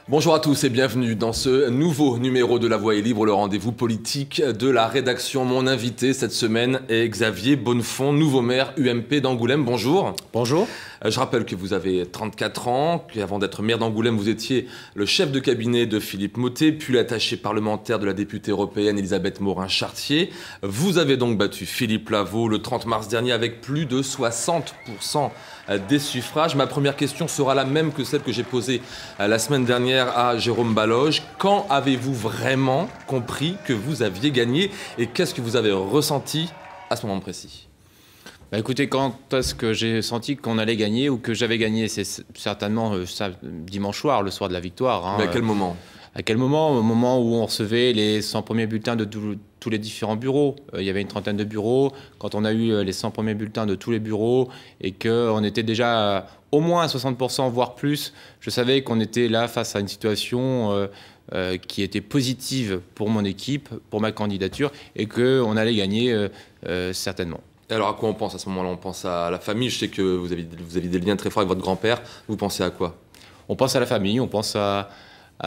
Bonjour à tous et bienvenue dans ce nouveau numéro de La Voix est libre, le rendez-vous politique de la rédaction. Mon invité cette semaine est Xavier Bonnefond, nouveau maire UMP d'Angoulême. Bonjour. Bonjour. Je rappelle que vous avez 34 ans, qu'avant d'être maire d'Angoulême, vous étiez le chef de cabinet de Philippe Mottet, puis l'attaché parlementaire de la députée européenne Elisabeth Morin-Chartier. Vous avez donc battu Philippe Lavaux le 30 mars dernier avec plus de 60% des suffrages. Ma première question sera la même que celle que j'ai posée la semaine dernière à Jérôme Baloge. Quand avez-vous vraiment compris que vous aviez gagné et qu'est-ce que vous avez ressenti à ce moment précis ? Écoutez, quand est-ce que j'ai senti qu'on allait gagner ou que j'avais gagné? C'est certainement dimanche soir, le soir de la victoire. Mais à quel moment ? À quel moment? Au moment où on recevait les 100 premiers bulletins de tous les différents bureaux. Il y avait une trentaine de bureaux. Quand on a eu les 100 premiers bulletins de tous les bureaux et qu'on était déjà au moins à 60%, voire plus, je savais qu'on était là face à une situation qui était positive pour mon équipe, pour ma candidature, et qu'on allait gagner certainement. Alors à quoi on pense à ce moment-là? On pense à la famille. Je sais que vous avez des liens très forts avec votre grand-père. Vous pensez à quoi? On pense à la famille, on pense à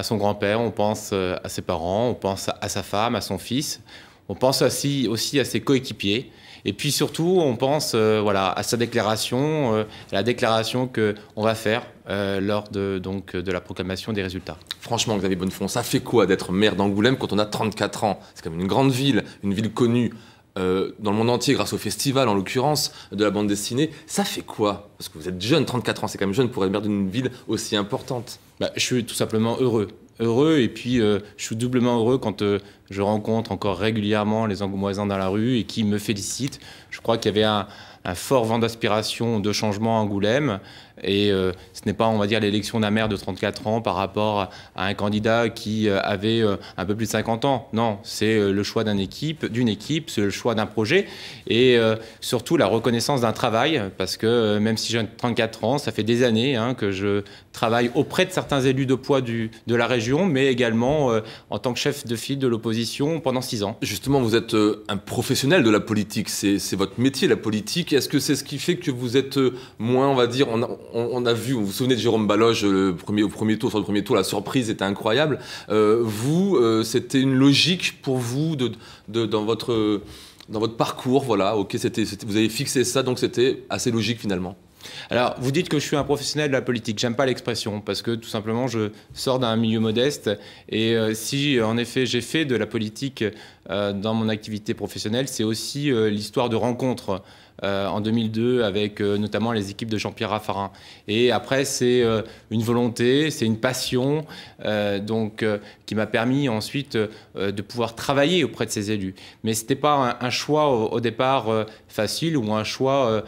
son grand-père, on pense à ses parents, on pense à sa femme, à son fils. On pense aussi à ses coéquipiers. Et puis surtout, on pense à sa déclaration, à la déclaration qu'on va faire lors de la proclamation des résultats. Franchement, Xavier Bonnefond, ça fait quoi d'être maire d'Angoulême quand on a 34 ans? C'est quand même une grande ville, une ville connue dans le monde entier grâce au festival, en l'occurrence, de la bande dessinée. Ça fait quoi? Parce que vous êtes jeune, 34 ans, c'est quand même jeune pour être maire d'une ville aussi importante. Je suis tout simplement heureux. Et puis je suis doublement heureux quand je rencontre encore régulièrement les Angoumoisins dans la rue et qui me félicitent. Je crois qu'il y avait un fort vent d'aspiration, de changement à Angoulême. Et ce n'est pas, on va dire, l'élection d'un maire de 34 ans par rapport à un candidat qui avait un peu plus de 50 ans. Non, c'est le choix d'une équipe, c'est le choix d'un projet et surtout la reconnaissance d'un travail, parce que même si j'ai 34 ans, ça fait des années que je travaille auprès de certains élus de poids de la région, mais également en tant que chef de file de l'opposition pendant 6 ans. Justement, vous êtes un professionnel de la politique, c'est votre métier, la politique. Est-ce que c'est ce qui fait que vous êtes moins, on va dire, on a vu, vous vous souvenez de Jérôme Baloge au premier tour, sur le premier tour, la surprise était incroyable. C'était une logique pour vous dans votre parcours, voilà, ok, vous avez fixé ça, donc c'était assez logique finalement. Alors, vous dites que je suis un professionnel de la politique. J'aime pas l'expression parce que tout simplement, je sors d'un milieu modeste. Et si, en effet, j'ai fait de la politique dans mon activité professionnelle, c'est aussi l'histoire de rencontres en 2002 avec notamment les équipes de Jean-Pierre Raffarin. Et après, c'est une volonté, c'est une passion qui m'a permis ensuite de pouvoir travailler auprès de ces élus. Mais ce n'était pas un choix au départ facile ou un choix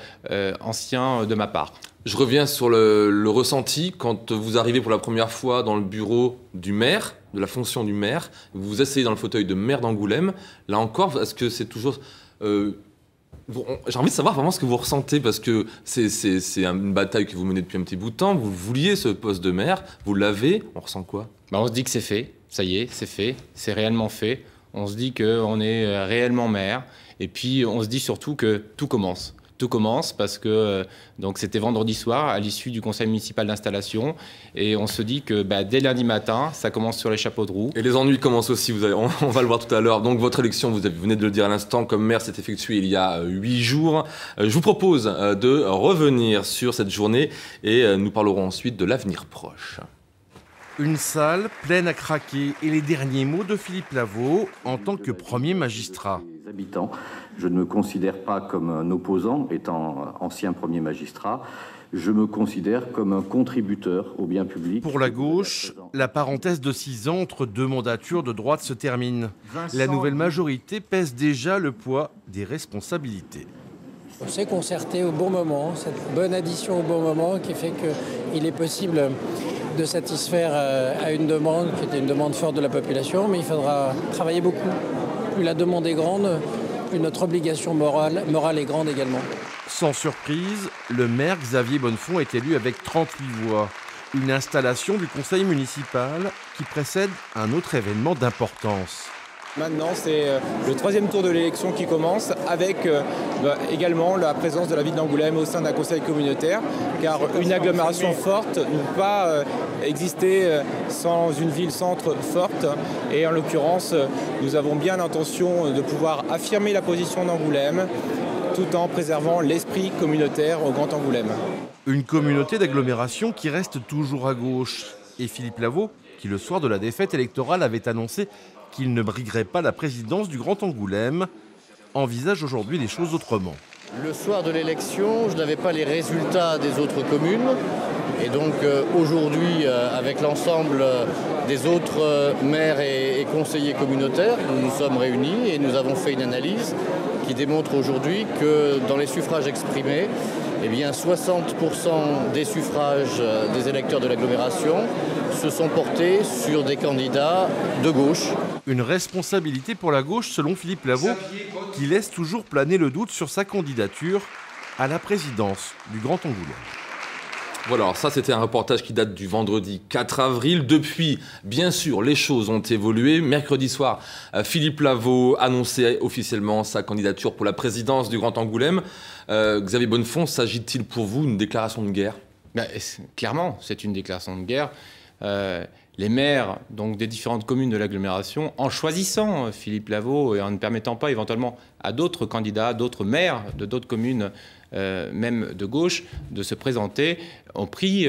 ancien de ma part. Je reviens sur le ressenti quand vous arrivez pour la première fois dans le bureau du maire, de la fonction du maire, vous vous asseyez dans le fauteuil de maire d'Angoulême. Là encore, est-ce que c'est toujours... j'ai envie de savoir vraiment ce que vous ressentez, parce que c'est une bataille que vous menez depuis un petit bout de temps. Vous vouliez ce poste de maire, vous l'avez, on ressent quoi? On se dit que c'est fait, ça y est, c'est fait, c'est réellement fait. On se dit qu'on est réellement maire, et puis on se dit surtout que tout commence. Tout commence parce que c'était vendredi soir à l'issue du conseil municipal d'installation et on se dit que dès lundi matin, ça commence sur les chapeaux de roue. Et les ennuis commencent aussi, on va le voir tout à l'heure. Donc votre élection, vous venez de le dire à l'instant, comme maire s'est effectuée il y a 8 jours. Je vous propose de revenir sur cette journée et nous parlerons ensuite de l'avenir proche. Une salle pleine à craquer et les derniers mots de Philippe Lavaux en tant que premier magistrat. Les habitants, je ne me considère pas comme un opposant, étant ancien premier magistrat. Je me considère comme un contributeur au bien public. Pour la gauche, la parenthèse de 6 ans entre 2 mandatures de droite se termine. La nouvelle majorité pèse déjà le poids des responsabilités. On s'est concerté au bon moment, cette bonne addition au bon moment qui fait qu'il est possible de satisfaire à une demande qui était une demande forte de la population, mais il faudra travailler beaucoup. Plus la demande est grande, plus notre obligation morale est grande également. Sans surprise, le maire Xavier Bonnefond est élu avec 38 voix. Une installation du conseil municipal qui précède un autre événement d'importance. Maintenant, c'est le troisième tour de l'élection qui commence avec également la présence de la ville d'Angoulême au sein d'un conseil communautaire, car une agglomération forte ne peut pas exister sans une ville-centre forte. Et en l'occurrence, nous avons bien l'intention de pouvoir affirmer la position d'Angoulême tout en préservant l'esprit communautaire au Grand Angoulême. Une communauté d'agglomération qui reste toujours à gauche. Et Philippe Lavaux, qui le soir de la défaite électorale avait annoncé qu'il ne briguerait pas la présidence du Grand Angoulême, envisage aujourd'hui les choses autrement. Le soir de l'élection, je n'avais pas les résultats des autres communes. Et donc aujourd'hui, avec l'ensemble des autres maires et conseillers communautaires, nous nous sommes réunis et nous avons fait une analyse qui démontre aujourd'hui que dans les suffrages exprimés, eh bien 60% des suffrages des électeurs de l'agglomération se sont portés sur des candidats de gauche. Une responsabilité pour la gauche selon Philippe Lavaux, qui laisse toujours planer le doute sur sa candidature à la présidence du Grand Angoulême. Voilà, alors ça c'était un reportage qui date du vendredi 4 avril. Depuis, bien sûr, les choses ont évolué. Mercredi soir, Philippe Lavaux annonçait officiellement sa candidature pour la présidence du Grand Angoulême. Xavier Bonnefond, s'agit-il pour vous d'une déclaration de guerre ? Clairement, c'est une déclaration de guerre. Les maires donc, des différentes communes de l'agglomération, en choisissant Philippe Lavaux et en ne permettant pas éventuellement à d'autres candidats, d'autres maires de d'autres communes, même de gauche, de se présenter, ont pris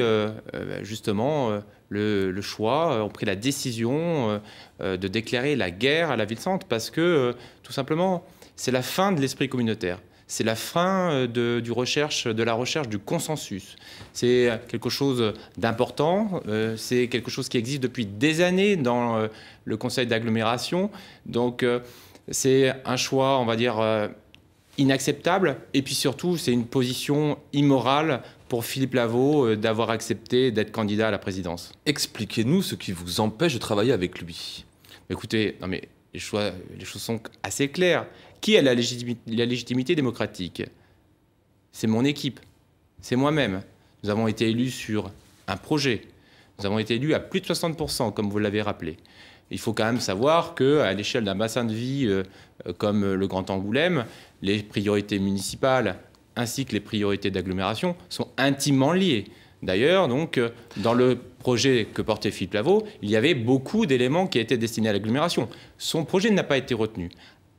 justement le choix, ont pris la décision de déclarer la guerre à la ville-centre parce que tout simplement, c'est la fin de l'esprit communautaire. C'est la fin de la recherche du consensus. C'est quelque chose d'important, c'est quelque chose qui existe depuis des années dans le conseil d'agglomération. Donc c'est un choix, on va dire, inacceptable. Et puis surtout, c'est une position immorale pour Philippe Lavaux d'avoir accepté d'être candidat à la présidence. Expliquez-nous ce qui vous empêche de travailler avec lui. Écoutez, non mais les choses sont assez claires. Qui a la légitimité démocratique? C'est mon équipe, c'est moi-même. Nous avons été élus sur un projet. Nous avons été élus à plus de 60%, comme vous l'avez rappelé. Il faut quand même savoir qu'à l'échelle d'un bassin de vie comme le Grand Angoulême, les priorités municipales ainsi que les priorités d'agglomération sont intimement liées. D'ailleurs, donc, dans le projet que portait Philippe Lavaux, il y avait beaucoup d'éléments qui étaient destinés à l'agglomération. Son projet n'a pas été retenu.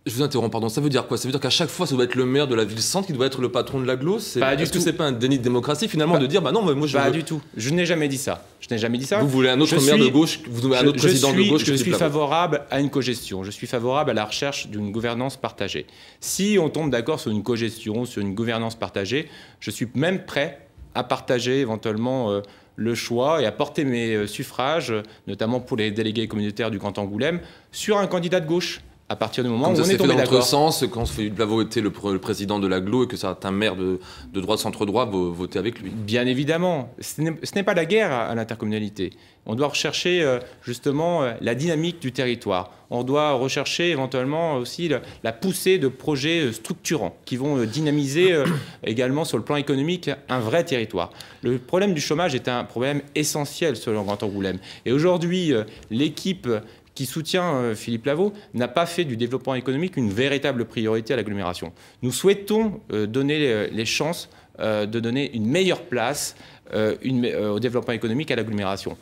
Je vous interromps, pardon, ça veut dire quoi? Ça veut dire qu'à chaque fois, ça doit être le maire de la ville-centre qui doit être le patron de l'agglo? Est-ce que c'est pas un déni de démocratie, finalement, de dire, bah non, mais moi je veux... Pas du tout. Je n'ai jamais dit ça. Je n'ai jamais dit ça. Vous voulez un autre maire de gauche, vous voulez un autre président de gauche que Je suis favorable à une cogestion. Je suis favorable à la recherche d'une gouvernance partagée. Si on tombe d'accord sur une cogestion, sur une gouvernance partagée, je suis même prêt à partager éventuellement le choix et à porter mes suffrages, notamment pour les délégués communautaires du Grand Angoulême, sur un candidat de gauche. À partir du moment où on est tombé d'accord. Sens, quand Philippe Lavaux était le président de l'agglo et que certains maires de droite centre-droit votaient avec lui. Bien évidemment. Ce n'est pas la guerre à l'intercommunalité. On doit rechercher justement la dynamique du territoire. On doit rechercher éventuellement aussi la poussée de projets structurants qui vont dynamiser également sur le plan économique un vrai territoire. Le problème du chômage est un problème essentiel sur le Grand Angoulême. Et aujourd'hui, l'équipe qui soutient Philippe Lavaux n'a pas fait du développement économique une véritable priorité à l'agglomération. Nous souhaitons donner les chances de donner une meilleure place au développement économique à l'agglomération.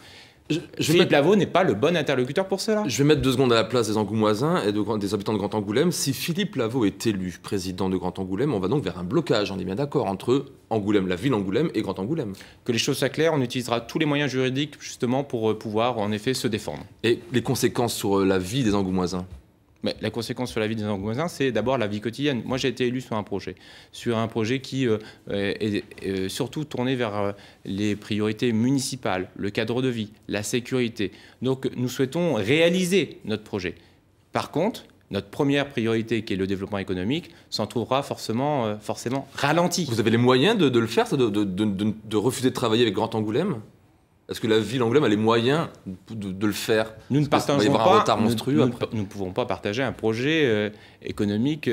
Philippe Lavaux n'est pas le bon interlocuteur pour cela. Je vais mettre 2 secondes à la place des Angoumoisins et des habitants de Grand Angoulême. Si Philippe Lavaux est élu président de Grand Angoulême, on va donc vers un blocage, on est bien d'accord, entre Angoulême, la ville Angoulême et Grand Angoulême. Que les choses soient claires, on utilisera tous les moyens juridiques justement pour pouvoir en effet se défendre. Et les conséquences sur la vie des Angoumoisins? Mais la conséquence sur la vie des Angoumoisins, c'est d'abord la vie quotidienne. Moi, j'ai été élu sur un projet qui est surtout tourné vers les priorités municipales, le cadre de vie, la sécurité. Donc, nous souhaitons réaliser notre projet. Par contre, notre première priorité, qui est le développement économique, s'en trouvera forcément ralentie. Vous avez les moyens de le faire, de refuser de travailler avec Grand Angoulême? Est-ce que la ville Angoulême a les moyens de le faire? Nous ne partageons pas. Un retard monstrueux nous ne pouvons pas partager un projet économique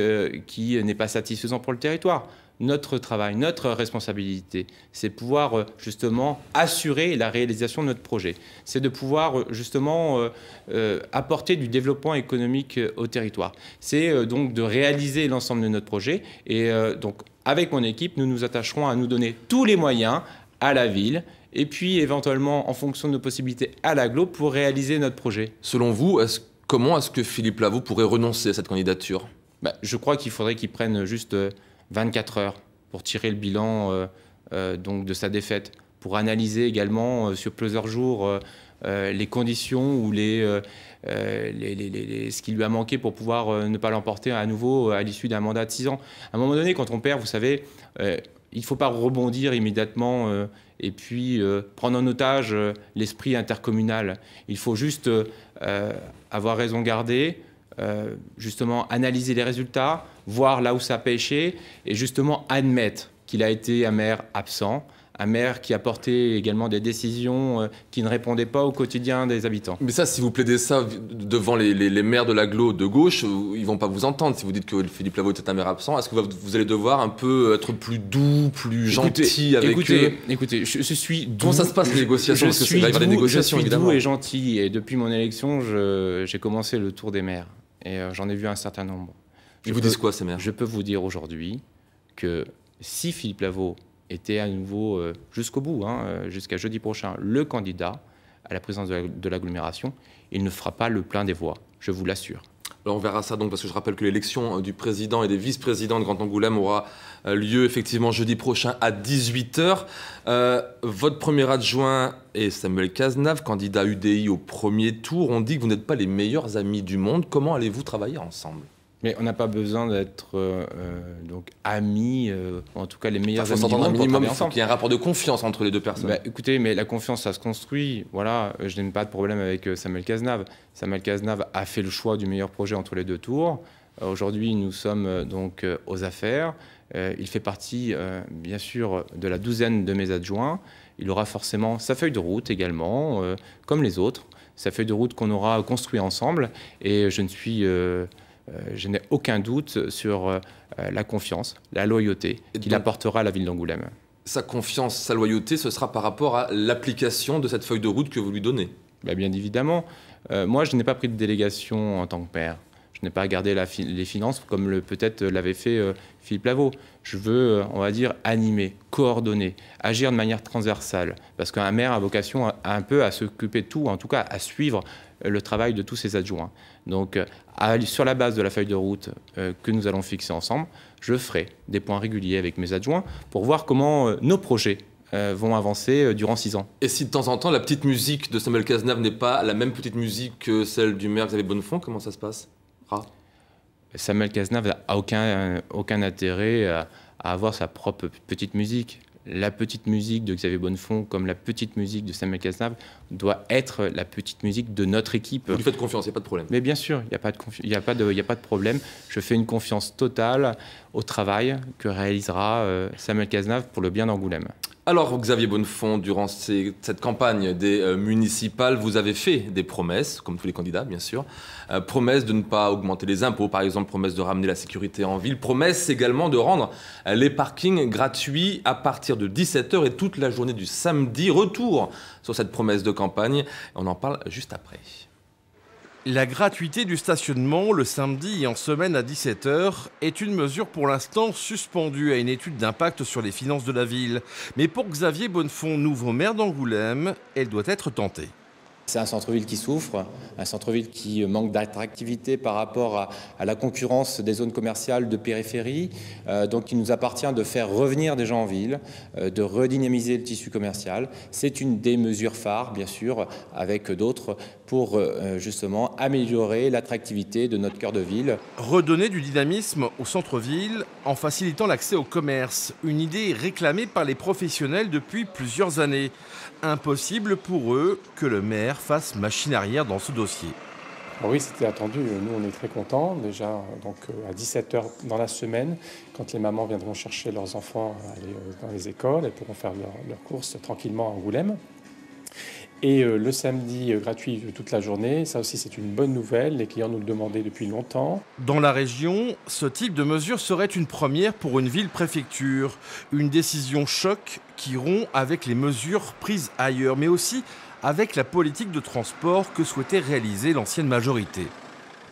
qui n'est pas satisfaisant pour le territoire. notre travail, notre responsabilité. C'est pouvoir justement assurer la réalisation de notre projet. C'est de pouvoir justement apporter du développement économique au territoire. C'est donc de réaliser l'ensemble de notre projet. Et donc avec mon équipe, nous nous attacherons à nous donner tous les moyens à la ville et puis éventuellement en fonction de nos possibilités à l'agglo pour réaliser notre projet. Selon vous, comment est-ce que Philippe Lavaux pourrait renoncer à cette candidature ? Je crois qu'il faudrait qu'il prenne juste 24 heures pour tirer le bilan donc de sa défaite, pour analyser également sur plusieurs jours les conditions ou ce qui lui a manqué pour pouvoir ne pas l'emporter à nouveau à l'issue d'un mandat de 6 ans. À un moment donné, quand on perd, vous savez, il ne faut pas rebondir immédiatement et puis prendre en otage l'esprit intercommunal. Il faut juste avoir raison gardée, justement analyser les résultats, voir là où ça a pêché et justement admettre qu'il a été un maire absent, un maire qui a porté également des décisions qui ne répondaient pas au quotidien des habitants. Mais ça, si vous plaidez ça devant les maires de l'agglo de gauche, ils ne vont pas vous entendre. Si vous dites que Philippe Lavaux était un maire absent, est-ce que vous allez devoir un peu être plus doux, plus gentil avec eux ? Écoutez, je suis doux. Comment ça se passe les négociations ? Parce que c'est des négociations, évidemment. Doux et gentil. Et depuis mon élection, j'ai commencé le tour des maires. Et j'en ai vu un certain nombre. Ils vous disent quoi, ces maires ? Je peux vous dire aujourd'hui que si Philippe Lavaux était à nouveau jusqu'au bout, jusqu'à jeudi prochain, le candidat à la présidence de l'agglomération, il ne fera pas le plein des voix, je vous l'assure. Alors on verra ça donc, parce que je rappelle que l'élection du président et des vice-présidents de Grand Angoulême aura lieu effectivement jeudi prochain à 18h. Votre premier adjoint est Samuel Cazenave, candidat UDI au premier tour. On dit que vous n'êtes pas les meilleurs amis du monde. Comment allez-vous travailler ensemble ? Mais on n'a pas besoin d'être donc amis, en tout cas les meilleurs amis du monde. Minimum, il faut qu'il y ait un rapport de confiance entre les deux personnes. Écoutez, mais la confiance, ça se construit. Voilà, je n'ai pas de problème avec Samuel Cazenave. Samuel Cazenave a fait le choix du meilleur projet entre les deux tours. Aujourd'hui, nous sommes donc aux affaires. Il fait partie, bien sûr, de la douzaine de mes adjoints. Il aura forcément sa feuille de route également, comme les autres. Sa feuille de route qu'on aura construite ensemble. Et je n'ai aucun doute sur la confiance, la loyauté qu'il apportera à la ville d'Angoulême. Sa confiance, sa loyauté, ce sera par rapport à l'application de cette feuille de route que vous lui donnez ? Bien évidemment. Moi, je n'ai pas pris de délégation en tant que maire. Je n'ai pas gardé les finances comme peut-être l'avait fait Philippe Lavaux. Je veux, on va dire, animer, coordonner, agir de manière transversale. Parce qu'un maire a vocation un peu à s'occuper de tout, en tout cas à suivre le travail de tous ses adjoints. Donc, sur la base de la feuille de route que nous allons fixer ensemble, je ferai des points réguliers avec mes adjoints pour voir comment nos projets vont avancer durant 6 ans. Et si de temps en temps, la petite musique de Samuel Cazenave n'est pas la même petite musique que celle du maire Xavier Bonnefond, comment ça se passe ? Samuel Cazenave n'a aucun intérêt à avoir sa propre petite musique. La petite musique de Xavier Bonnefond, comme la petite musique de Samuel Cazenave, doit être la petite musique de notre équipe. Vous lui faites confiance, il n'y a pas de problème. Mais bien sûr, il n'y a pas de problème. Je fais une confiance totale au travail que réalisera Samuel Cazenave pour le bien d'Angoulême. Alors, Xavier Bonnefond, durant cette campagne des municipales, vous avez fait des promesses, comme tous les candidats, bien sûr. Promesse de ne pas augmenter les impôts, par exemple, promesse de ramener la sécurité en ville. Promesse également de rendre les parkings gratuits à partir de 17h et toute la journée du samedi. Retour sur cette promesse de campagne. On en parle juste après. La gratuité du stationnement le samedi et en semaine à 17h est une mesure pour l'instant suspendue à une étude d'impact sur les finances de la ville. Mais pour Xavier Bonnefond, nouveau maire d'Angoulême, elle doit être tentée. C'est un centre-ville qui souffre, un centre-ville qui manque d'attractivité par rapport à la concurrence des zones commerciales de périphérie. Donc il nous appartient de faire revenir des gens en ville, de redynamiser le tissu commercial. C'est une des mesures phares, bien sûr, avec d'autres, pour justement améliorer l'attractivité de notre cœur de ville. Redonner du dynamisme au centre-ville en facilitant l'accès au commerce, une idée réclamée par les professionnels depuis plusieurs années. Impossible pour eux que le maire fasse machine arrière dans ce dossier. Oui, c'était attendu. Nous, on est très contents. Déjà, donc, à 17h dans la semaine, quand les mamans viendront chercher leurs enfants à aller dans les écoles, elles pourront faire leurs courses tranquillement à Angoulême. Et le samedi gratuit toute la journée, ça aussi c'est une bonne nouvelle. Les clients nous le demandaient depuis longtemps. Dans la région, ce type de mesure serait une première pour une ville-préfecture. Une décision choc qui rompt avec les mesures prises ailleurs, mais aussi avec la politique de transport que souhaitait réaliser l'ancienne majorité.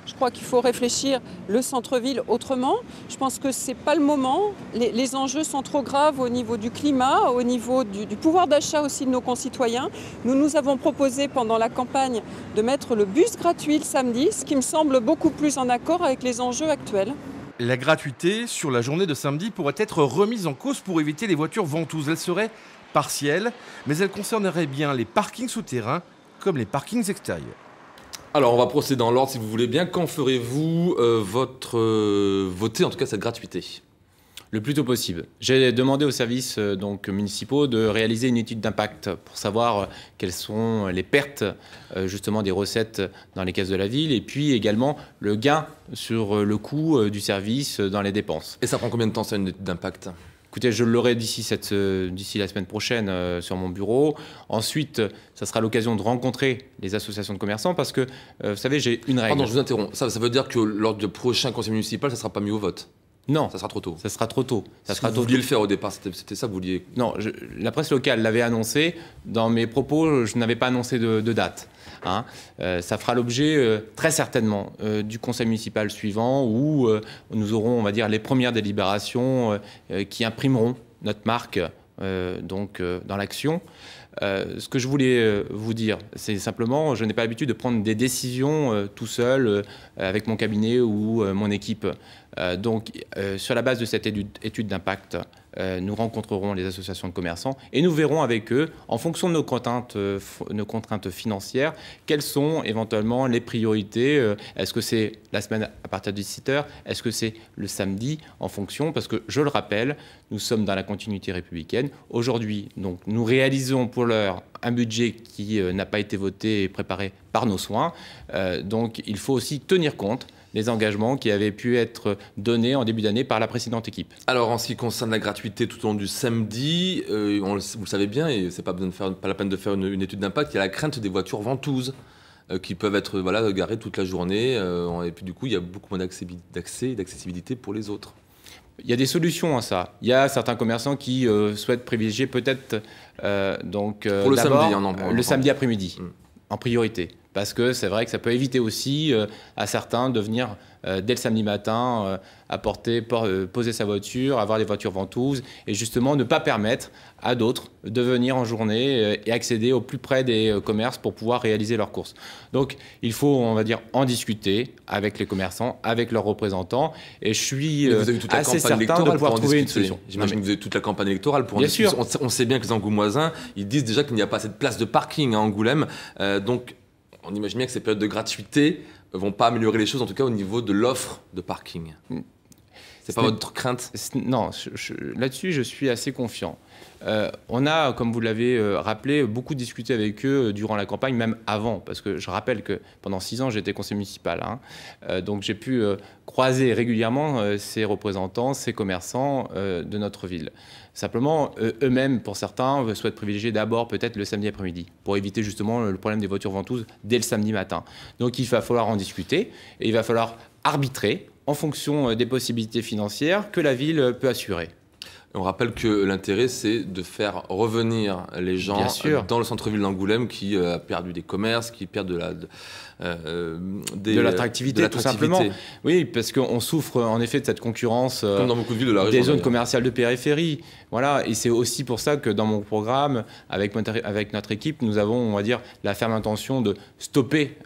Je crois qu'il faut réfléchir le centre-ville autrement. Je pense que ce n'est pas le moment. Les enjeux sont trop graves au niveau du climat, au niveau du pouvoir d'achat aussi de nos concitoyens. Nous avons proposé pendant la campagne de mettre le bus gratuit le samedi, ce qui me semble beaucoup plus en accord avec les enjeux actuels. La gratuité sur la journée de samedi pourrait être remise en cause pour éviter les voitures ventouses. Elle serait partielle, mais elle concernerait bien les parkings souterrains comme les parkings extérieurs. Alors, on va procéder dans l'ordre si vous voulez bien. Quand ferez-vous voter en tout cas cette gratuité ? Le plus tôt possible. J'ai demandé aux services municipaux de réaliser une étude d'impact pour savoir quelles sont les pertes justement des recettes dans les caisses de la ville et puis également le gain sur le coût du service dans les dépenses. Et ça prend combien de temps, ça, une étude d'impact ? Écoutez, je l'aurai d'ici la semaine prochaine sur mon bureau. Ensuite, ça sera l'occasion de rencontrer les associations de commerçants parce que, vous savez, j'ai une règle. Pardon, je vous interromps. Ça veut dire que lors du prochain conseil municipal, ça ne sera pas mis au vote ? Non. Ça sera trop tôt. Ça sera trop tôt. Vous vouliez le faire au départ, c'était ça que vous vouliez ? Non, la presse locale l'avait annoncé. Dans mes propos, je n'avais pas annoncé de date. Hein. Ça fera l'objet très certainement du conseil municipal suivant où nous aurons, on va dire, les premières délibérations qui imprimeront notre marque dans l'action. Ce que je voulais vous dire, c'est simplement, je n'ai pas l'habitude de prendre des décisions tout seul avec mon cabinet ou mon équipe. Sur la base de cette étude d'impact, nous rencontrerons les associations de commerçants et nous verrons avec eux, en fonction de nos contraintes financières, quelles sont éventuellement les priorités. Est-ce que c'est la semaine à partir de 17h ? Est-ce que c'est le samedi en fonction ? Parce que, je le rappelle, nous sommes dans la continuité républicaine. Aujourd'hui, donc, nous réalisons pour l'heure un budget qui n'a pas été voté et préparé par nos soins. Donc, il faut aussi tenir compte des engagements qui avaient pu être donnés en début d'année par la précédente équipe. Alors, en ce qui concerne la gratuité tout au long du samedi, vous le savez bien, et c'est pas la peine de faire une étude d'impact, il y a la crainte des voitures ventouses qui peuvent être garées toute la journée. Et puis du coup, il y a beaucoup moins d'accès et d'accessibilité pour les autres. Il y a des solutions à ça. Il y a certains commerçants qui souhaitent privilégier peut-être pour le samedi, le samedi après-midi en priorité. Parce que c'est vrai que ça peut éviter aussi à certains de venir dès le samedi matin poser sa voiture, avoir des voitures ventouses et justement ne pas permettre à d'autres de venir en journée et accéder au plus près des commerces pour pouvoir réaliser leurs courses. Donc il faut, on va dire, en discuter avec les commerçants, avec leurs représentants et je suis assez certain de pouvoir trouver une solution. J'imagine que vous avez toute la campagne électorale pour en discuter. Bien sûr. On sait bien que les Angoumoisins, ils disent déjà qu'il n'y a pas assez de place de parking à Angoulême. Donc on imagine bien que ces périodes de gratuité ne vont pas améliorer les choses, en tout cas au niveau de l'offre de parking. C'est pas votre crainte ? Non, là-dessus, je suis assez confiant. On a, comme vous l'avez rappelé, beaucoup discuté avec eux durant la campagne, même avant, parce que je rappelle que pendant 6 ans, j'étais conseiller municipal. Donc j'ai pu croiser régulièrement ces représentants, ces commerçants de notre ville. Simplement, eux-mêmes, pour certains, souhaitent privilégier d'abord peut-être le samedi après-midi, pour éviter justement le problème des voitures ventouses dès le samedi matin. Donc il va falloir en discuter, et il va falloir arbitrer en fonction des possibilités financières que la ville peut assurer. On rappelle que l'intérêt, c'est de faire revenir les gens dans le centre-ville d'Angoulême qui a perdu des commerces, qui perd de l'attractivité, tout simplement. Oui, parce qu'on souffre en effet de cette concurrence comme dans beaucoup de villes de la région, des zones commerciales de périphérie. Voilà, et c'est aussi pour ça que dans mon programme, avec notre équipe, nous avons, on va dire, la ferme intention de stopper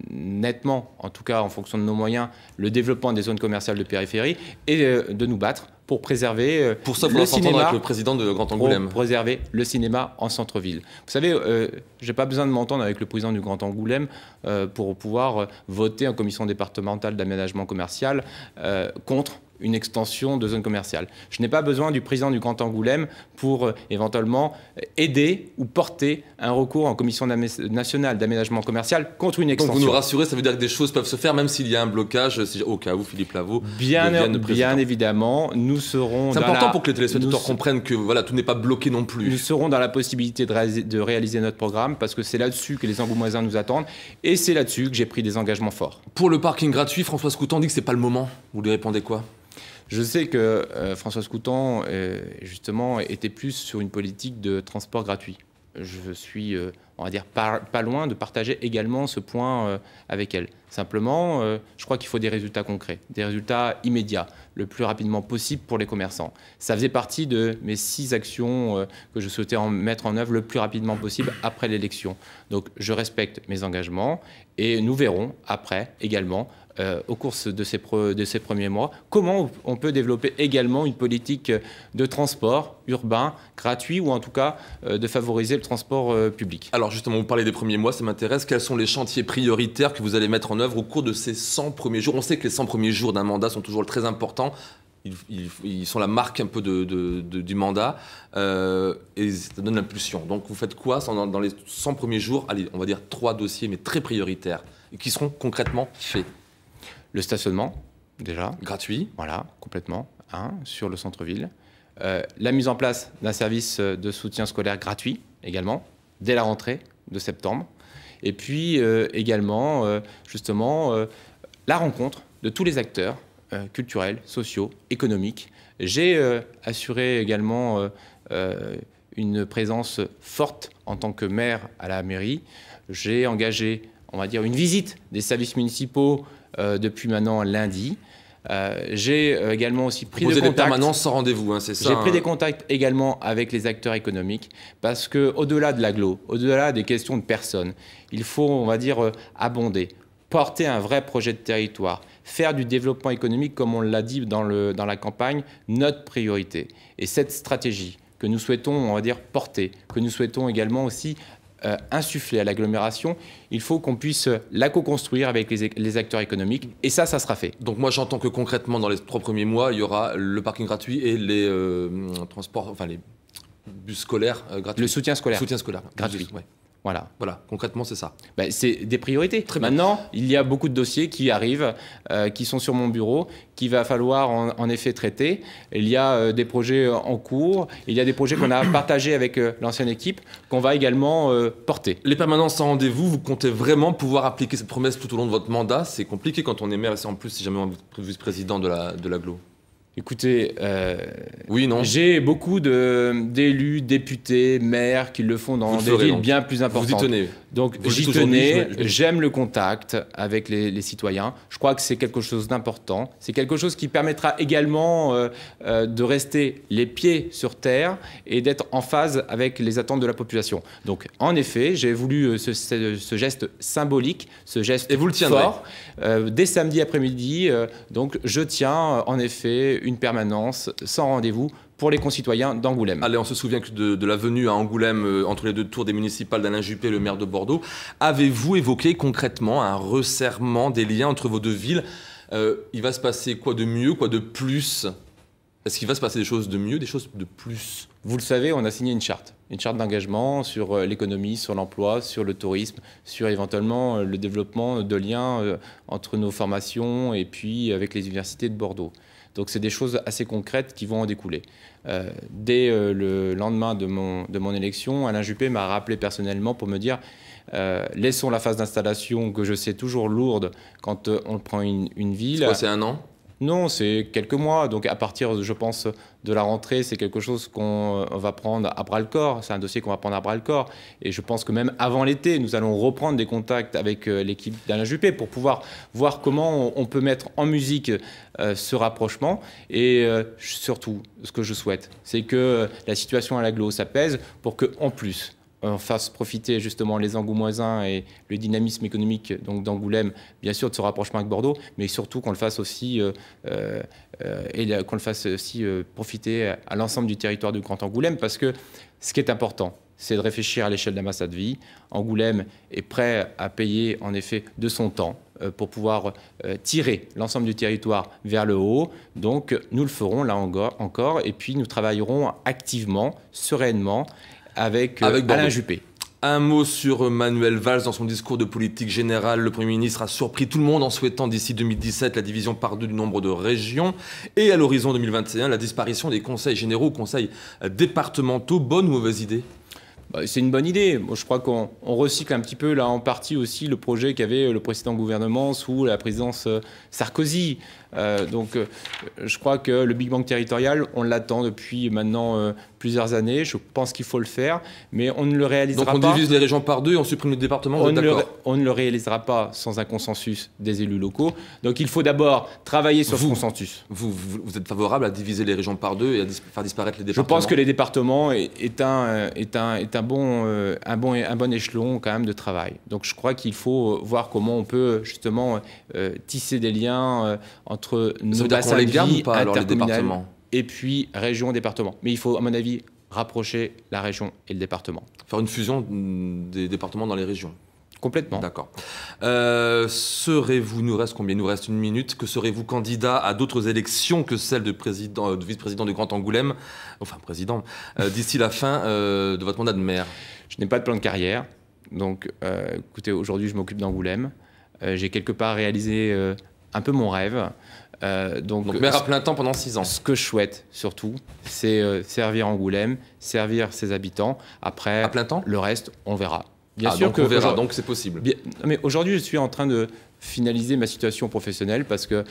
nettement, en tout cas en fonction de nos moyens, le développement des zones commerciales de périphérie et de nous battre pour préserver pour ça, le cinéma avec le président de Grand Angoulême. Pour préserver le cinéma en centre-ville. Vous savez, je n'ai pas besoin de m'entendre avec le président du Grand Angoulême pour pouvoir voter en commission départementale d'aménagement commercial contre une extension de zone commerciale. Je n'ai pas besoin du président du Grand Angoulême pour éventuellement aider ou porter un recours en commission nationale d'aménagement commercial contre une extension. Donc vous nous rassurez, ça veut dire que des choses peuvent se faire même s'il y a un blocage, au cas où Philippe Lavaux bien évidemment, nous serons... C'est important pour que les téléspectateurs comprennent que voilà, tout n'est pas bloqué non plus. Nous serons dans la possibilité de réaliser notre programme parce que c'est là-dessus que les Angoumoisins nous attendent et c'est là-dessus que j'ai pris des engagements forts. Pour le parking gratuit, Françoise Coutan dit que c'est pas le moment. Vous lui répondez quoi? Je sais que Françoise Coutan, justement, était plus sur une politique de transport gratuit. Je suis, on va dire, pas loin de partager également ce point avec elle. Simplement, je crois qu'il faut des résultats concrets, des résultats immédiats, le plus rapidement possible pour les commerçants. Ça faisait partie de mes 6 actions que je souhaitais mettre en œuvre le plus rapidement possible après l'élection. Donc, je respecte mes engagements et nous verrons après également, au cours de ces premiers mois, comment on peut développer également une politique de transport urbain gratuit ou en tout cas de favoriser le transport public. Alors justement, vous parlez des premiers mois, ça m'intéresse. Quels sont les chantiers prioritaires que vous allez mettre en œuvre au cours de ces 100 premiers jours? On sait que les 100 premiers jours d'un mandat sont toujours très importants. Ils sont la marque un peu du mandat et ça donne l'impulsion. Donc vous faites quoi dans les 100 premiers jours? Allez, on va dire 3 dossiers, mais très prioritaires, et qui seront concrètement faits. Le stationnement, déjà. Gratuit. Voilà, complètement, sur le centre-ville. La mise en place d'un service de soutien scolaire gratuit, également, dès la rentrée de septembre. Et puis, également, justement, la rencontre de tous les acteurs culturels, sociaux, économiques. J'ai assuré également une présence forte en tant que maire à la mairie. J'ai engagé, on va dire, une visite des services municipaux depuis maintenant lundi. J'ai également aussi pris des contacts. Permanences sans rendez-vous, c'est ça. J'ai pris des contacts également avec les acteurs économiques parce que au-delà de l'agglo, au-delà des questions de personnes, il faut, on va dire, abonder, porter un vrai projet de territoire, faire du développement économique, comme on l'a dit dans la campagne, notre priorité. Et cette stratégie que nous souhaitons, on va dire, porter, que nous souhaitons également aussi insuffler à l'agglomération, il faut qu'on puisse la co-construire avec les acteurs économiques et ça sera fait. Donc moi j'entends que concrètement dans les 3 premiers mois, il y aura le parking gratuit et les transports, enfin les bus scolaires gratuits. Le soutien scolaire. Soutien scolaire. Gratuit. Ouais. Voilà, concrètement c'est ça. C'est des priorités. Très bien. Maintenant, il y a beaucoup de dossiers qui arrivent, qui sont sur mon bureau, qu'il va falloir en effet traiter. Il y a des projets en cours, il y a des projets qu'on a partagés avec l'ancienne équipe, qu'on va également porter. Les permanences sans rendez-vous, vous comptez vraiment pouvoir appliquer cette promesse tout au long de votre mandat? C'est compliqué quand on est maire et c'est en plus si jamais on est vice-président de l'agglo. Écoutez, oui, non. J'ai beaucoup d'élus, députés, maires qui le font dans des villes bien plus importantes. Vous y tenez. Donc j'y tenais, j'aime le contact avec les citoyens. Je crois que c'est quelque chose d'important. C'est quelque chose qui permettra également de rester les pieds sur terre et d'être en phase avec les attentes de la population. Donc en effet, j'ai voulu ce geste symbolique, ce geste et vous le tiendrez. Fort. Dès samedi après-midi, donc je tiens en effet une permanence sans rendez-vous pour les concitoyens d'Angoulême. Allez, on se souvient que de la venue à Angoulême entre les 2 tours des municipales d'Alain Juppé, le maire de Bordeaux. Avez-vous évoqué concrètement un resserrement des liens entre vos 2 villes? Il va se passer quoi de mieux, quoi de plus? Est-ce qu'il va se passer des choses de mieux, des choses de plus? Vous le savez, on a signé une charte d'engagement sur l'économie, sur l'emploi, sur le tourisme, sur éventuellement le développement de liens entre nos formations et puis avec les universités de Bordeaux. Donc c'est des choses assez concrètes qui vont en découler. Dès le lendemain de mon élection, Alain Juppé m'a rappelé personnellement pour me dire laissons la phase d'installation que je sais toujours lourde quand on prend une ville. C'est quoi, c'est 1 an? Non, c'est quelques mois. Donc à partir, je pense, de la rentrée, c'est quelque chose qu'on va prendre à bras-le-corps. C'est un dossier qu'on va prendre à bras-le-corps. Et je pense que même avant l'été, nous allons reprendre des contacts avec l'équipe d'Alain Juppé pour pouvoir voir comment on peut mettre en musique ce rapprochement. Et surtout, ce que je souhaite, c'est que la situation à l'agglo s'apaise pour qu'en plus, on fasse profiter justement les Angoumoisins et le dynamisme économique d'Angoulême, bien sûr, de ce rapprochement avec Bordeaux, mais surtout qu'on le fasse aussi, profiter à l'ensemble du territoire du Grand Angoulême, parce que ce qui est important, c'est de réfléchir à l'échelle d'un bassin de vie. Angoulême est prêt à payer en effet de son temps pour pouvoir tirer l'ensemble du territoire vers le haut. Donc nous le ferons là encore et puis nous travaillerons activement, sereinement avec Alain Juppé. Un mot sur Manuel Valls. Dans son discours de politique générale, le Premier ministre a surpris tout le monde en souhaitant d'ici 2017 la division par 2 du nombre de régions et à l'horizon 2021 la disparition des conseils généraux, conseils départementaux. Bonne ou mauvaise idée ? C'est une bonne idée. Moi, je crois qu'on recycle un petit peu, là, en partie aussi, le projet qu'avait le précédent gouvernement sous la présidence Sarkozy. Donc, je crois que le Big Bang territorial, on l'attend depuis maintenant plusieurs années. Je pense qu'il faut le faire, mais on ne le réalisera pas. Donc, on divise les régions par 2 et on supprime les départements, vous êtes d'accord ? On ne le réalisera pas sans un consensus des élus locaux. Donc, il faut d'abord travailler sur ce consensus. Vous êtes favorable à diviser les régions par 2 et à faire disparaître les départements ? Je pense que les départements est un bon échelon quand même de travail. Donc, je crois qu'il faut voir comment on peut justement tisser des liens entre nos bassins de vie intercommunaux et puis région, département. Mais il faut, à mon avis, rapprocher la région et le département. Faire une fusion des départements dans les régions. Complètement. D'accord. Serez-vous, nous reste combien ? Il nous reste 1 minute. Que serez-vous candidat à d'autres élections que celle de vice-président du Grand Angoulême, enfin président, d'ici la fin de votre mandat de maire ? Je n'ai pas de plan de carrière. Donc, écoutez, aujourd'hui, je m'occupe d'Angoulême. J'ai quelque part réalisé un peu mon rêve. Donc maire à plein temps pendant 6 ans. Ce que je souhaite surtout, c'est servir Angoulême, servir ses habitants. Après, à plein temps, le reste, on verra. Bien sûr donc on verra, donc c'est possible. Mais aujourd'hui, je suis en train de finaliser ma situation professionnelle parce que,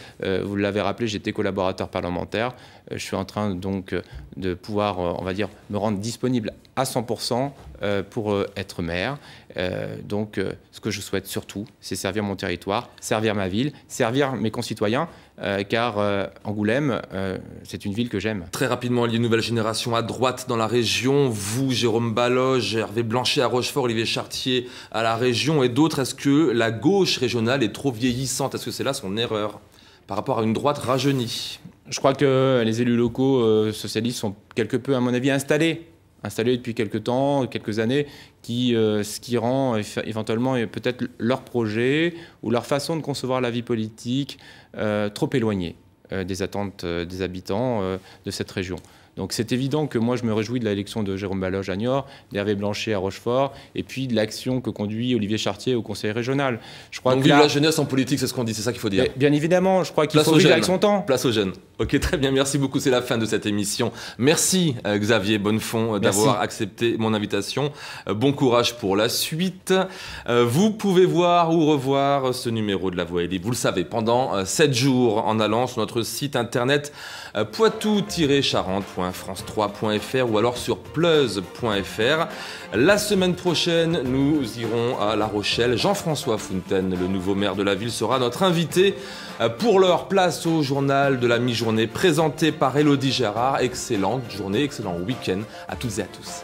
vous l'avez rappelé, j'étais collaborateur parlementaire. Je suis en train donc de pouvoir, on va dire, me rendre disponible à 100% pour être maire. Donc, ce que je souhaite surtout, c'est servir mon territoire, servir ma ville, servir mes concitoyens, car Angoulême, c'est une ville que j'aime. Très rapidement, il y a une nouvelle génération à droite dans la région. Vous, Jérôme Baloge, Hervé Blanchet à Rochefort, Olivier Chartier à la région et d'autres. Est-ce que la gauche régionale est trop vieillissante ? Est-ce que c'est là son erreur par rapport à une droite rajeunie ? Je crois que les élus locaux socialistes sont quelque peu, à mon avis, installés depuis quelques temps, quelques années, ce qui rend éventuellement peut-être leur projet ou leur façon de concevoir la vie politique trop éloignée des attentes des habitants de cette région. Donc c'est évident que moi je me réjouis de l'élection de Jérôme Baloge à Niort, d'Hervé Blanchet à Rochefort, et puis de l'action que conduit Olivier Chartier au Conseil régional. Je crois donc vive la jeunesse en politique, c'est ce qu'on dit, c'est ça qu'il faut dire. Bien évidemment, je crois qu'il faut vivre avec son temps. Place aux jeunes. Ok, très bien, merci beaucoup, c'est la fin de cette émission. Merci Xavier Bonnefond d'avoir accepté mon invitation. Bon courage pour la suite. Vous pouvez voir ou revoir ce numéro de La Voix est libre, vous le savez, pendant 7 jours en allant sur notre site internet poitou-charentes.france3.fr ou alors sur pleuse.fr. La semaine prochaine, nous irons à La Rochelle. Jean-François Fontaine, le nouveau maire de la ville, sera notre invité. Pour leur place au journal de la mi-journée présenté par Élodie Gérard. Excellente journée, excellent week-end à toutes et à tous.